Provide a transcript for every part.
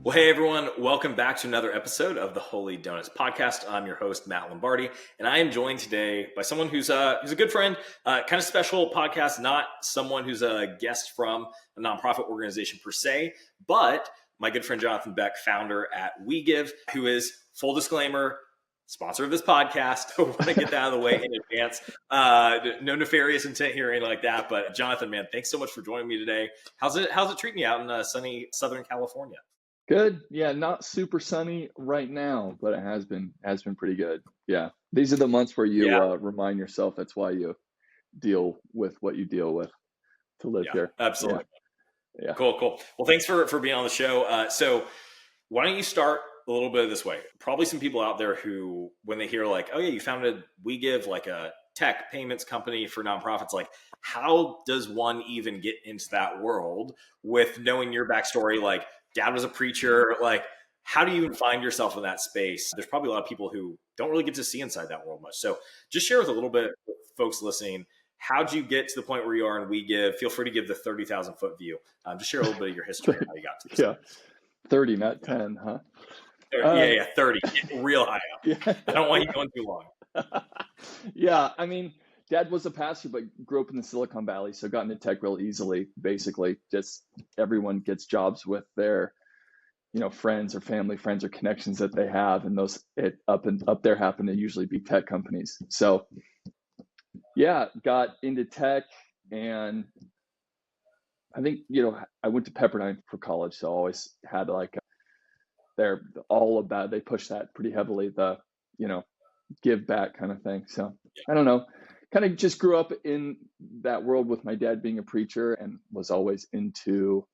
Well, hey everyone, welcome back to another episode of the Holy Donuts podcast. I'm your host, Matt Lombardi, and I am joined today by someone who's a good friend, kind of special podcast, not someone who's a guest from a nonprofit organization per se, but my good friend, Jonathan Beck, founder at WeGive, who is, full disclaimer, sponsor of this podcast. I want to get that out of the way in advance. No nefarious intent here or anything like that, but Jonathan, man, thanks so much for joining me today. How's it treating you out in sunny Southern California? Good. Yeah, not super sunny right now, but it has been pretty good. Yeah. These are the months where you remind yourself that's why you deal with what you deal with to live here. Absolutely. Yeah. Cool. Well, thanks for being on the show. So why don't you start a little bit this way? Probably some people out there who, when they hear like, oh yeah, you founded WeGive, like a tech payments company for nonprofits, like how does one even get into that world with knowing your backstory? Like, dad was a preacher. Like, how do you even find yourself in that space? There's probably a lot of people who don't really get to see inside that world much. So just share with a little bit with folks listening, how'd you get to the point where you are in WeGive? Feel free to give the 30,000 foot view. Just share a little bit of your history and how you got to this. Yeah. 30, not 10, huh? 30. Get real high up. Yeah. I don't want you going too long. Yeah. I mean, dad was a pastor, but grew up in the Silicon Valley, so got into tech real easily. Basically, just everyone gets jobs with their, friends or family, friends or connections that they have, and those up there happen to usually be tech companies. So, yeah, got into tech, and I think I went to Pepperdine for college, so I always had they're all about, they push that pretty heavily, the give back kind of thing. So I don't know. Kind of just grew up in that world with my dad being a preacher and was always into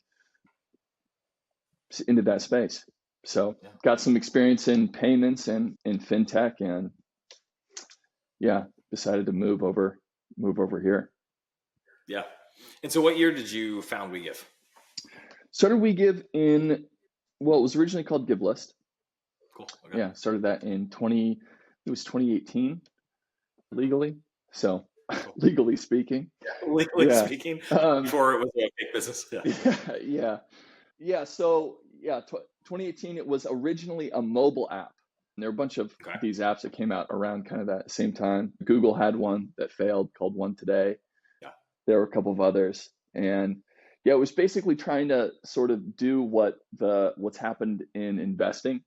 that space. So got some experience in payments and in fintech, and decided to move over here. Yeah. And so what year did you found WeGive? Started WeGive it was originally called GiveList. Cool. Okay. Yeah. Started that in 2018 legally. So legally speaking, speaking, before it was a big business. Yeah. So 2018, it was originally a mobile app. And there were a bunch of these apps that came out around kind of that same time. Google had one that failed called One Today. Yeah. There were a couple of others. And it was basically trying to sort of do what's happened in investing,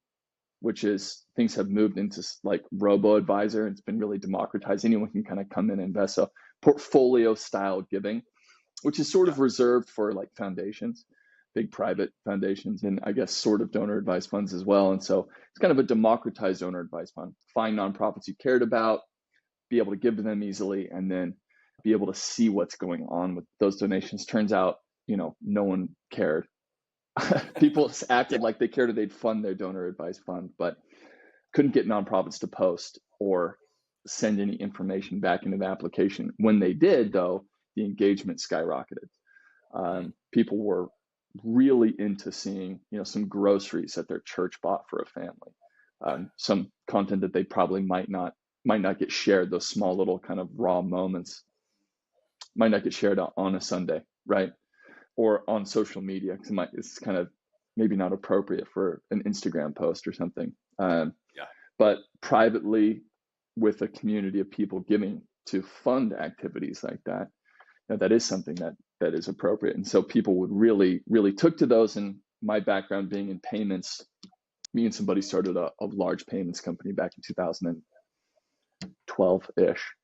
which is things have moved into like robo-advisor. It's been really democratized. Anyone can kind of come in and invest. So portfolio style giving, which is sort of reserved for like foundations, big private foundations, and I guess sort of donor advised funds as well. And so it's kind of a democratized donor advised fund. Find nonprofits you cared about, be able to give to them easily, and then be able to see what's going on with those donations. Turns out, no one cared. People acted like they cared, or they'd fund their donor advised fund, but couldn't get nonprofits to post or send any information back into the application. When they did, though, the engagement skyrocketed. People were really into seeing, some groceries that their church bought for a family, some content that they probably might not get shared. Those small little kind of raw moments might not get shared on a Sunday, right? Or on social media, because it's kind of maybe not appropriate for an Instagram post or something. But privately, with a community of people giving to fund activities like that, that is something that is appropriate. And so people would really, really took to those. And my background being in payments, me and somebody started a large payments company back in 2012-ish.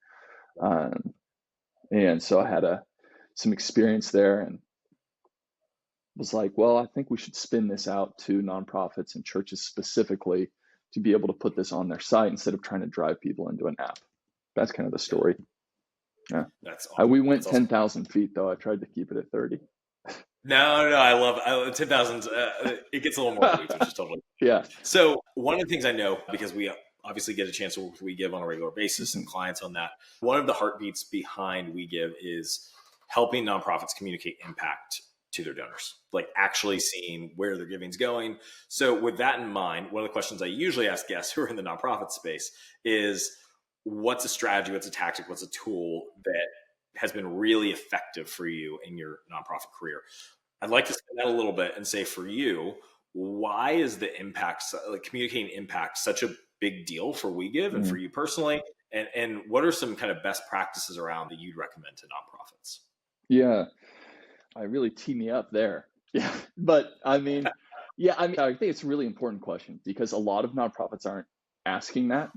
And so I had some experience there, and was like, well, I think we should spin this out to nonprofits and churches specifically to be able to put this on their site instead of trying to drive people into an app. That's kind of the story. Yeah. That's awesome. We went 10,000 feet though. I tried to keep it at 30. No, I love 10,000. It gets a little more weeks, which is totally. Yeah. So one of the things I know, because we obviously get a chance to work with WeGive on a regular basis and clients on that, one of the heartbeats behind WeGive is helping nonprofits communicate impact to their donors, like actually seeing where their giving's going. So with that in mind, one of the questions I usually ask guests who are in the nonprofit space is, what's a strategy, what's a tactic, what's a tool that has been really effective for you in your nonprofit career? I'd like to spin that a little bit and say, for you, why is the impact, like communicating impact, such a big deal for WeGive and for you personally? And what are some kind of best practices around that you'd recommend to nonprofits? Yeah, I really tee me up there. Yeah, but I mean, I think it's a really important question because a lot of nonprofits aren't asking that.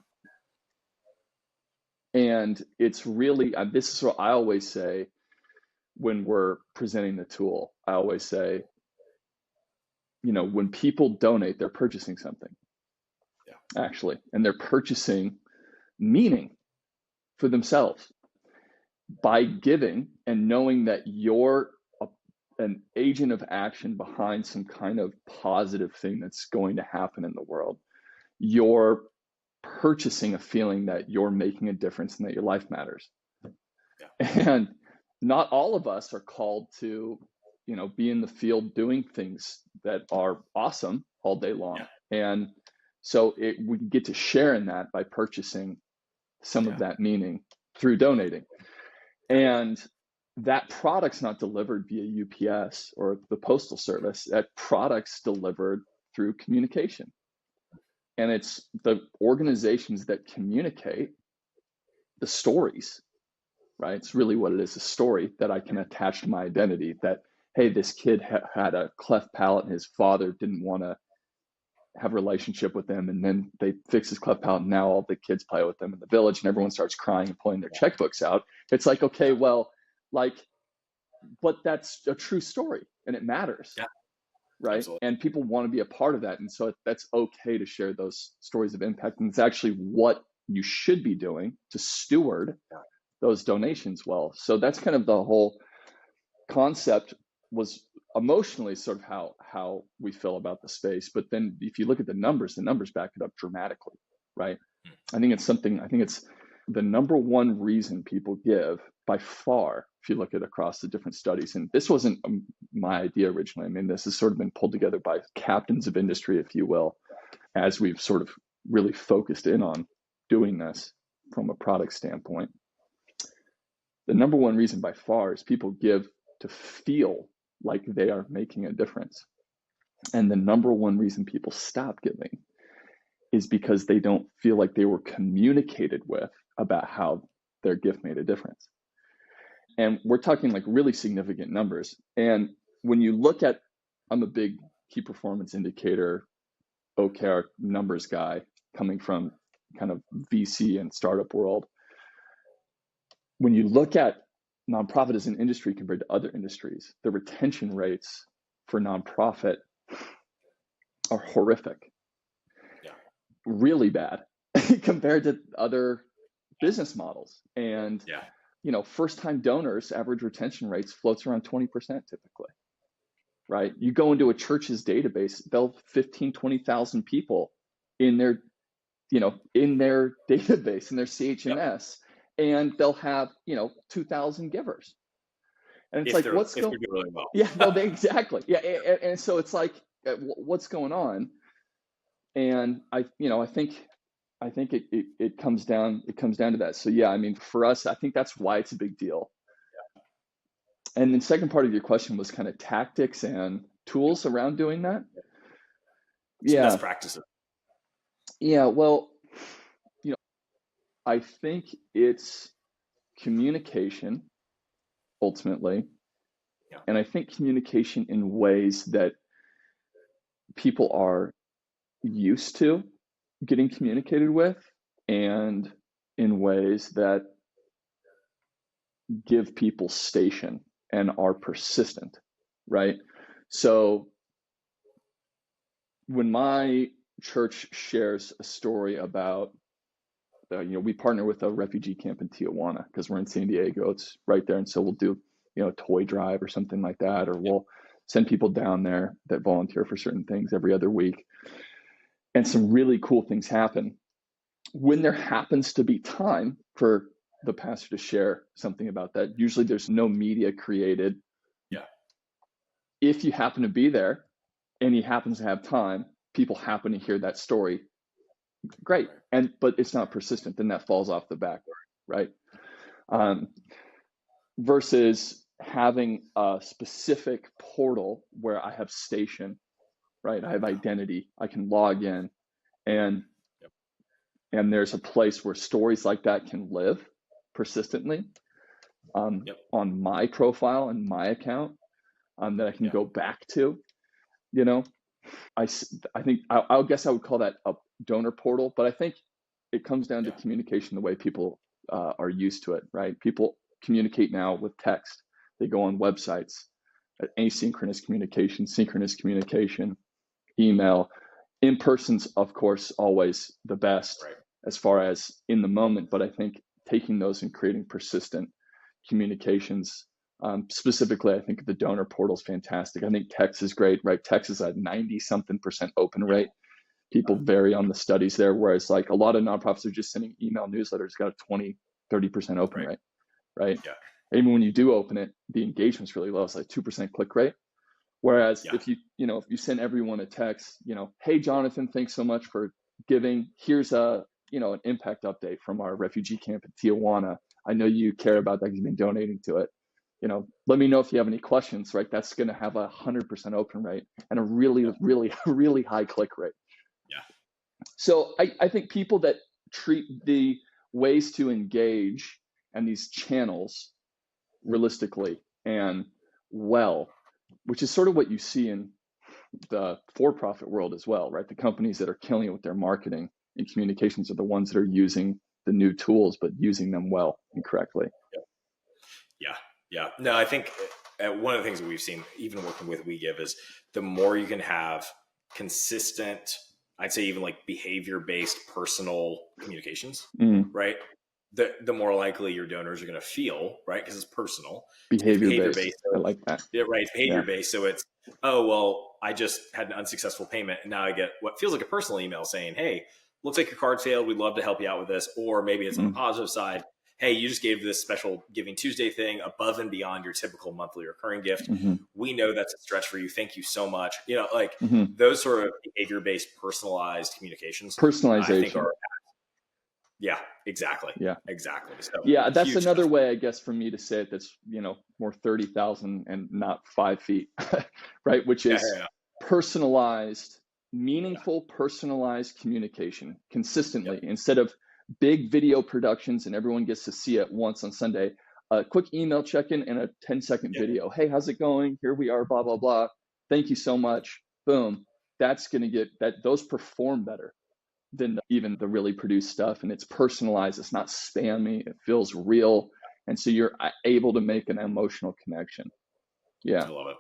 And it's really, this is what I always say when we're presenting the tool. I always say, when people donate, they're purchasing something, actually, and they're purchasing meaning for themselves by giving and knowing that you're an agent of action behind some kind of positive thing that's going to happen in the world. You're purchasing a feeling that you're making a difference and that your life matters. And not all of us are called to, be in the field doing things that are awesome all day long. And so we get to share in that by purchasing some of that meaning through donating. And that product's not delivered via UPS or the postal service. That product's delivered through communication. And it's the organizations that communicate the stories, right? It's really what it is, a story that I can attach to my identity that, hey, this kid had a cleft palate and his father didn't want to have a relationship with him. And then they fix his cleft palate. And now all the kids play with them in the village and everyone starts crying and pulling their checkbooks out. It's like, okay, well, but that's a true story and it matters. Right. Absolutely. And people want to be a part of that. And so that's okay to share those stories of impact. And it's actually what you should be doing to steward those donations well. So that's kind of the whole concept, was emotionally sort of how we feel about the space. But then if you look at the numbers back it up dramatically, right? I think it's the number one reason people give by far, if you look at across the different studies. And this wasn't my idea originally. I mean, this has sort of been pulled together by captains of industry, if you will, as we've sort of really focused in on doing this from a product standpoint. The number one reason by far is people give to feel like they are making a difference. And the number one reason people stop giving is because they don't feel like they were communicated with about how their gift made a difference. And we're talking like really significant numbers. And when you look at, I'm a big key performance indicator, OKR numbers guy coming from kind of VC and startup world. When you look at nonprofit as an industry compared to other industries, the retention rates for nonprofit are horrific. Really bad compared to other business models. And first-time donors, average retention rates floats around 20% typically, right? You go into a church's database, they'll have 15, 20,000 people in their database, in their CHMS, and they'll have, 2,000 givers. And it's what's going on? Really well. Yeah, no, exactly. Yeah. And so it's like, what's going on? And I think it comes down to that. So yeah, I mean, for us, I think that's why it's a big deal. And then second part of your question was kind of tactics and tools around doing that. Some best practices. Yeah, well, I think it's communication ultimately. And I think communication in ways that people are used to getting communicated with, and in ways that give people station and are persistent, right? So when my church shares a story about, we partner with a refugee camp in Tijuana because we're in San Diego, it's right there. And so we'll do, a toy drive or something like that, or we'll send people down there that volunteer for certain things every other week. And some really cool things happen. When there happens to be time for the pastor to share something about that, usually there's no media created. If you happen to be there and he happens to have time, people happen to hear that story, great. But it's not persistent, then that falls off the back, right? Versus having a specific portal where I have station, right? I have identity. I can log in, and Yep. and there's a place where stories like that can live persistently Yep. on my profile and my account that I can Yeah. go back to. You know, I think I guess I would call that a donor portal, but I think it comes down to Yeah. communication the way people are used to it, right? People communicate now with text. They go on websites, asynchronous communication, synchronous communication, email. In person's, of course, always the best Right. as far as in the moment, but I think taking those and creating persistent communications, specifically, I think the donor portal is fantastic. I think text is great, right? Text is a 90 something percent open Yeah. rate. People vary on the studies there, whereas like a lot of nonprofits are just sending email newsletters, got a 20, 30% open Right. rate, right? Yeah. Even when you do open it, the engagement's really low. It's like 2% click rate. Whereas Yeah. if you send everyone a text, hey, Jonathan, thanks so much for giving. Here's an impact update from our refugee camp in Tijuana. I know you care about that because you've been donating to it. Let me know if you have any questions, right? That's going to have 100% open rate and a really, Yeah. really, really high click rate. Yeah. So I think people that treat the ways to engage and these channels realistically and well, which is sort of what you see in the for-profit world as well, right? The companies that are killing it with their marketing and communications are the ones that are using the new tools, but using them well and correctly. Yeah. Yeah. No, I think one of the things that we've seen, even working with WeGive, is the more you can have consistent, I'd say even like behavior-based personal communications, right? The more likely your donors are going to feel, right? Because it's personal. It's Behavior-based. behavior-based. I So like that. right. It's Yeah. behavior-based. So it's, oh, well, I just had an unsuccessful payment. And now I get what feels like a personal email saying, hey, looks like your card failed. We'd love to help you out with this. Or maybe it's on the positive side. Hey, you just gave this special Giving Tuesday thing above and beyond your typical monthly recurring gift. We know that's a stretch for you. Thank you so much. Like those sort of behavior-based, personalized communications, I think Personalization. are, yeah, exactly. Yeah. Exactly. So Yeah, that's huge another stuff. way, I guess, for me to say it that's, more 30,000 and not 5 feet, right? Which is personalized, meaningful, personalized communication consistently instead of big video productions and everyone gets to see it once on Sunday. A quick email check-in and a 10-second video. Hey, how's it going? Here we are, blah, blah, blah. Thank you so much. Boom. That's going to get that. Those perform better than even the really produced stuff. And it's personalized. It's not spammy. It feels real. And so you're able to make an emotional connection. Yeah. I love it.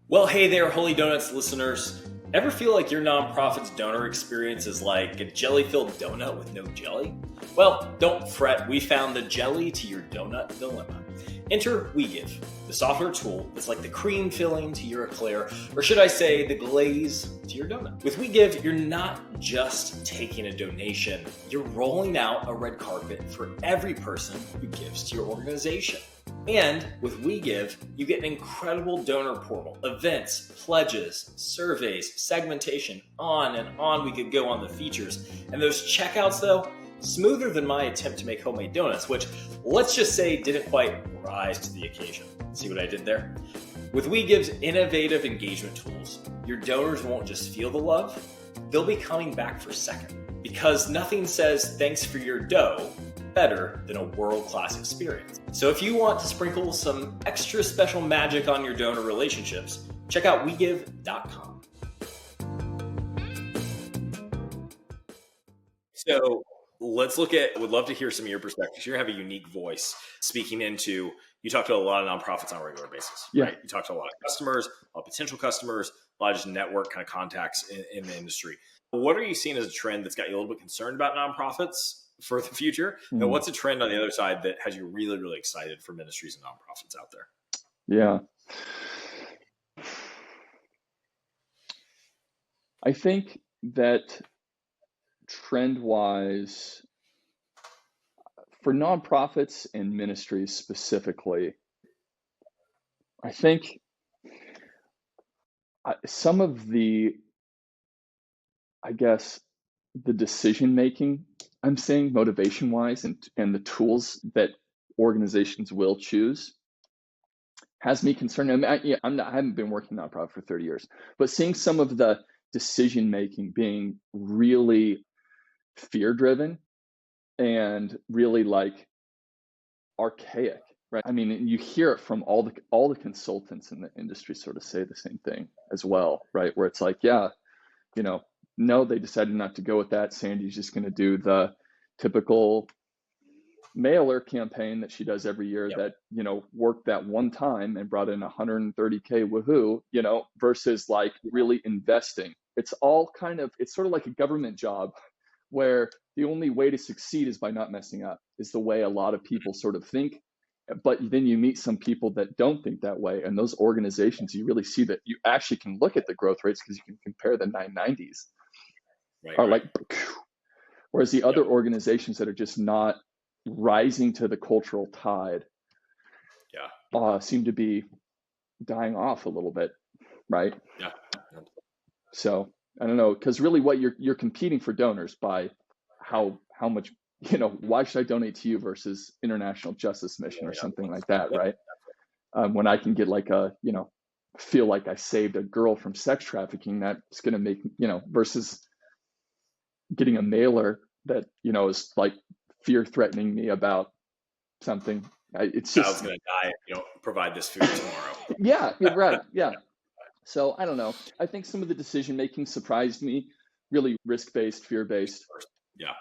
Well, hey there, Holy Donuts listeners. Ever feel like your nonprofit's donor experience is like a jelly-filled donut with no jelly? Well, don't fret. We found the jelly to your donut dilemma. Enter WeGive, the software tool that's like the cream filling to your eclair, or should I say the glaze to your donut. With WeGive, you're not just taking a donation, you're rolling out a red carpet for every person who gives to your organization. And with WeGive, you get an incredible donor portal, events, pledges, surveys, segmentation, on and on we could go on the features. And those checkouts, though, smoother than my attempt to make homemade donuts, which let's just say didn't quite rise to the occasion. See what I did there? With WeGive's innovative engagement tools, your donors won't just feel the love, they'll be coming back for a second. Because nothing says thanks for your dough better than a world-class experience. So if you want to sprinkle some extra special magic on your donor relationships, check out WeGive.com. So let's look at, would love to hear some of your perspectives. You have a unique voice speaking into, you talk to a lot of nonprofits on a regular basis, right? You talk to a lot of customers, a lot of potential customers, a lot of just network kind of contacts in the industry. What are you seeing as a trend that's got you a little bit concerned about nonprofits for the future? And what's a trend on the other side that has you really, really excited for ministries and nonprofits out there? Yeah. I think that trend-wise, for nonprofits and ministries specifically, I think some of the, I guess, the decision-making I'm seeing motivation-wise and the tools that organizations will choose has me concerned. I mean, I haven't been working nonprofit for 30 years, but seeing some of the decision making being really fear driven and really like archaic, right? I mean, you hear it from all the consultants in the industry sort of say the same thing as well, right? Where it's like, yeah, you know, no, they decided not to go with that. Sandy's just going to do the typical mailer campaign that she does every year Yep. that, you know, worked that one time and brought in 130K woohoo, you know, versus like really investing. It's all kind of, it's sort of like a government job where the only way to succeed is by not messing up, is the way a lot of people sort of think. But then you meet some people that don't think that way. And those organizations, you really see that you actually can look at the growth rates because you can compare the 990s Right. are Right. like, whereas the other Yep. organizations that are just not rising to the cultural tide Yeah. seem to be dying off a little bit, right? Yeah. So I don't know, because really what you're competing for donors by how much, you know, why should I donate to you versus International Justice Mission or something like that, Yep. right? When I can get like a, you know, feel like I saved a girl from sex trafficking, that's going to make, you know, versus getting a mailer that, you know, is like fear threatening me about something. It's Child's just, gonna die if you don't provide this food tomorrow. yeah, right. Yeah. So I don't know. I think some of the decision making surprised me, really risk based, fear based. Yeah.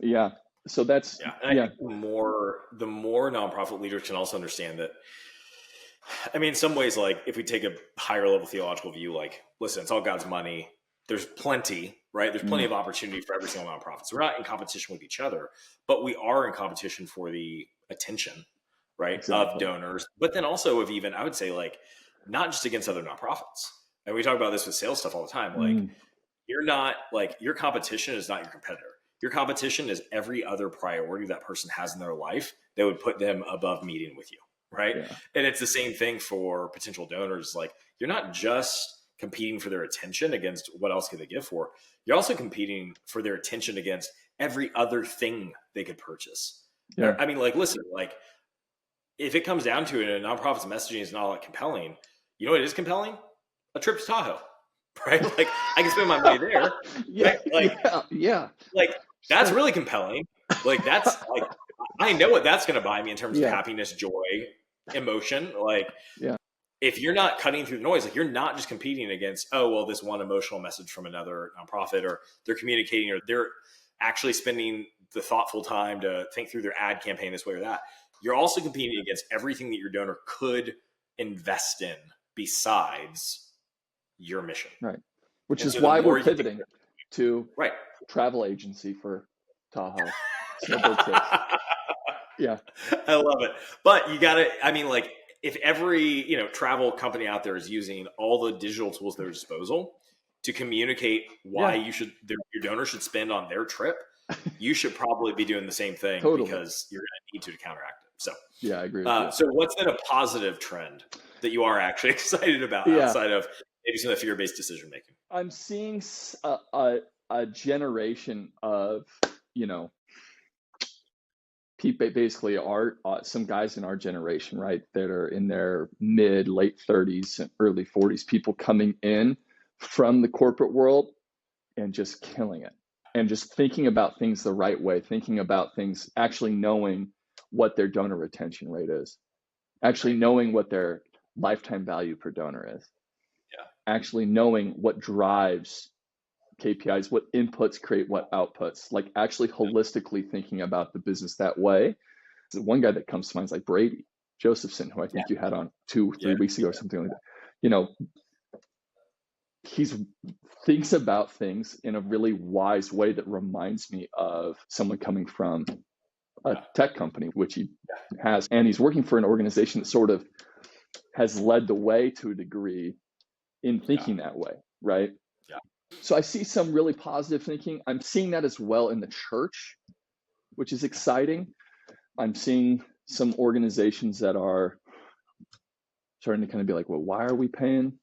Yeah. So that's, Yeah. And I yeah. think the more nonprofit leaders can also understand that, I mean, in some ways, like if we take a higher level theological view, like, listen, it's all God's money. There's plenty, right? There's plenty Mm, of opportunity for every single nonprofit. So we're not in competition with each other, but we are in competition for the attention, right, of exactly. donors. But then also of even, I would say, like, not just against other nonprofits. And we talk about this with sales stuff all the time. Like, Mm, you're not like your competition is not your competitor. Your competition is every other priority that person has in their life that would put them above meeting with you, right? yeah. And it's the same thing for potential donors. Like, you're not just competing for their attention against what else could they give for. You're also competing for their attention against every other thing they could purchase. Yeah. I mean, like, listen, like if it comes down to it and a nonprofit's messaging is not all that compelling, you know what is compelling? A trip to Tahoe, right? Like I can spend my money there, Yeah. right? Yeah. Like that's Sure. really compelling. Like that's like I know what that's going to buy me in terms of Yeah. happiness, joy, emotion. Like Yeah. if you're not cutting through the noise, like you're not just competing against, oh, well, this one emotional message from another nonprofit, or they're communicating, or they're actually spending the thoughtful time to think through their ad campaign this way or that. You're also competing against everything that your donor could invest in besides your mission. Right. Which And is so the why we're more you can think, pivoting to right. travel agency for Tahoe snowboard trips. Yeah. I love it. But you got to, I mean, like, if every, travel company out there is using all the digital tools at their disposal to communicate why Yeah. your donor should spend on their trip, you should probably be doing the same thing Totally. because you're going to need to counteract it. So, Yeah, I agree with you. so what's been a positive trend that you are actually excited about Yeah. outside of maybe some of the fear-based decision making? I'm seeing a generation of, people basically are some guys in our generation, right, that are in their mid, late 30s and early 40s, people coming in from the corporate world and just killing it and just thinking about things the right way, thinking about things, actually knowing what their donor retention rate is, actually Right. knowing what their lifetime value per donor is, actually knowing what drives KPIs, what inputs create what outputs, like actually holistically thinking about the business that way. The one guy that comes to mind is like Brady Josephson, who I think you had on 2-3 weeks ago or something like that. He's thinks about things in a really wise way that reminds me of someone coming from a tech company, which he has, and he's working for an organization that sort of has led the way to a degree in thinking that way, right? Yeah. So I see some really positive thinking. I'm seeing that as well in the church, which is exciting. I'm seeing some organizations that are starting to kind of be like, well, why are we paying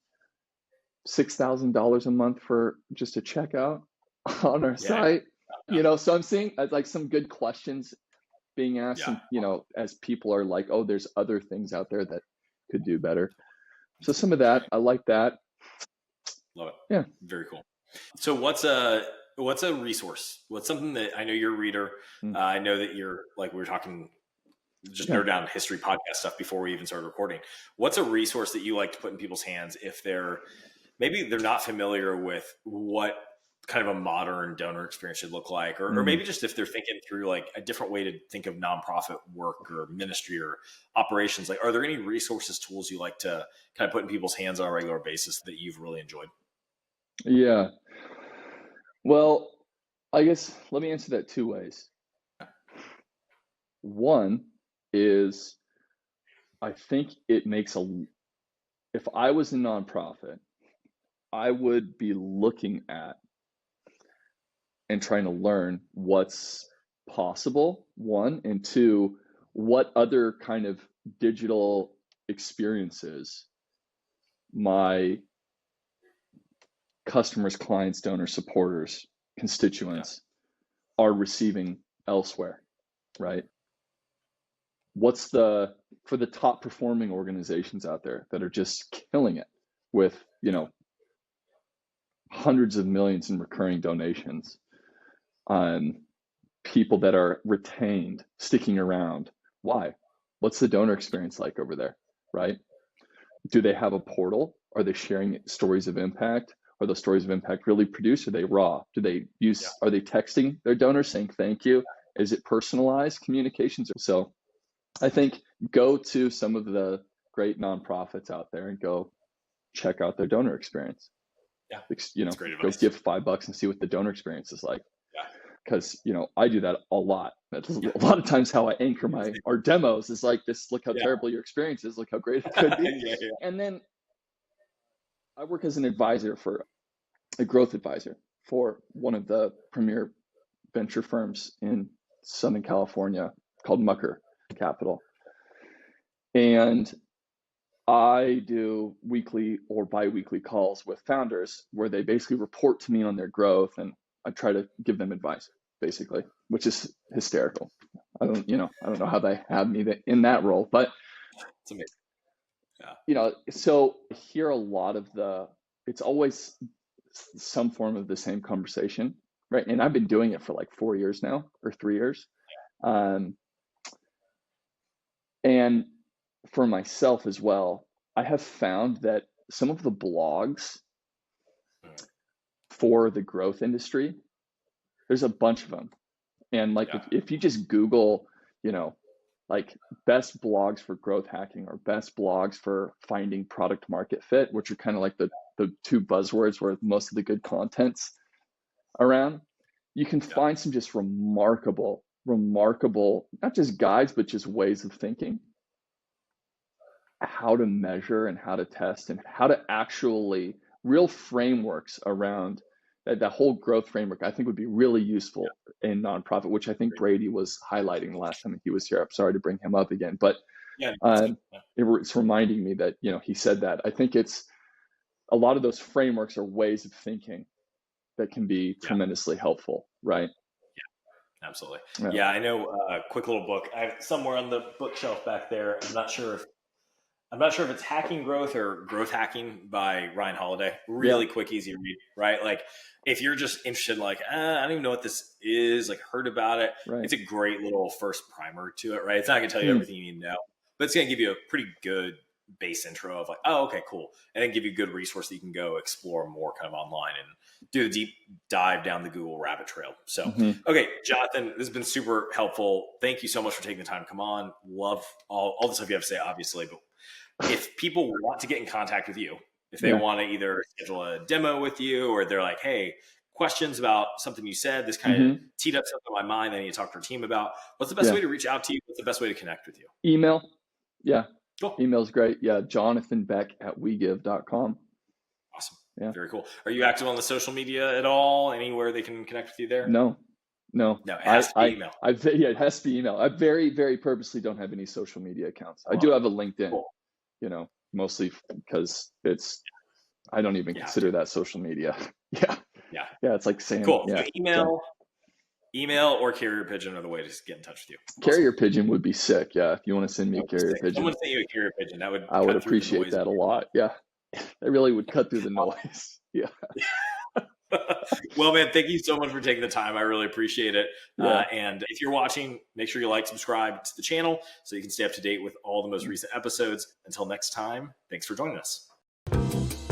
$6,000 a month for just a checkout on our site? So I'm seeing like some good questions being asked, and as people are like, oh, there's other things out there that could do better. So some of that, I like that. Love it. Yeah. Very cool. So what's a resource? What's something that I know you're a reader. I know that you're, like, we were talking just nerd down history podcast stuff before we even started recording. What's a resource that you like to put in people's hands if they're not familiar with what kind of a modern donor experience should look like, or maybe just if they're thinking through like a different way to think of nonprofit work or ministry or operations, like, are there any resources, tools you like to kind of put in people's hands on a regular basis that you've really enjoyed? Yeah. Well, I guess let me answer that two ways. One is, I think it makes if I was a nonprofit, I would be looking at and trying to learn what's possible, one, and two, what other kind of digital experiences my customers, clients, donors, supporters, constituents are receiving elsewhere, right? What's for the top performing organizations out there that are just killing it with, hundreds of millions in recurring donations, people that are retained, sticking around. Why? What's the donor experience like over there, right? Do they have a portal? Are they sharing stories of impact? Are those stories of impact really produced? Are they raw? Do they are they texting their donors saying thank you? Is it personalized communications? So I think go to some of the great nonprofits out there and go check out their donor experience. Yeah, that's great advice. Go give $5 and see what the donor experience is like. Because I do that a lot. That's a lot of times how I anchor our demos is like this. Look how terrible your experience is. Look how great it could be. And then I work as an advisor for a growth advisor for one of the premier venture firms in Southern California called Mucker Capital. And I do weekly or bi-weekly calls with founders where they basically report to me on their growth, and I try to give them advice, basically, which is hysterical. I don't know how they have me in that role, but it's amazing. So I hear a lot of it's always some form of the same conversation, right? And I've been doing it for like 4 years now, or 3 years. And for myself as well, I have found that some of the blogs for the growth industry, there's a bunch of them. And like if you just Google, like best blogs for growth hacking or best blogs for finding product market fit, which are kind of like the two buzzwords where most of the good content's around, you can find some just remarkable, not just guides, but just ways of thinking, how to measure and how to test and how to actually real frameworks around that whole growth framework. I think would be really useful in nonprofit, which I think Brady was highlighting the last time he was here. I'm sorry to bring him up again, but it's reminding me that, he said that. I think it's a lot of those frameworks are ways of thinking that can be tremendously helpful, right? Yeah, absolutely. Yeah, I know a quick little book I have somewhere on the bookshelf back there. I'm not sure if it's Hacking Growth or Growth Hacking by Ryan Holiday. Really quick, easy read, right? Like if you're just interested, like, I don't even know what this is, like heard about it. Right. It's a great little first primer to it, right? It's not going to tell you everything you need to know, but it's going to give you a pretty good base intro of like, oh, okay, cool. And then give you a good resource that you can go explore more kind of online and do a deep dive down the Google rabbit trail. So, okay, Jonathan, this has been super helpful. Thank you so much for taking the time to come on. Love all the stuff you have to say, obviously, but if people want to get in contact with you, if they want to either schedule a demo with you, or they're like, hey, questions about something you said, this kind of teed up something in my mind I need to talk to our team about, what's the best way to reach out to you? What's the best way to connect with you? Email. Yeah. Cool. Email's great. Yeah. Jonathan Beck at WeGive.com. Awesome. Yeah. Very cool. Are you active on the social media at all? Anywhere they can connect with you there? No. It has to be email. It has to be email. I very, very purposely don't have any social media accounts. I do have a LinkedIn. Cool. Mostly because I don't even consider that social media. Yeah. It's like saying, cool. Email. Email or carrier pigeon are the way to get in touch with you. Awesome. Carrier pigeon would be sick. Yeah. If you want to send me a carrier pigeon, someone send you a carrier pigeon. That would I would cut through the appreciate noise. that a lot. Yeah. That really would cut through the noise. Yeah. Well, man, thank you so much for taking the time. I really appreciate it. Yeah. And if you're watching, make sure you like, subscribe to the channel so you can stay up to date with all the most recent episodes. Until next time, thanks for joining us.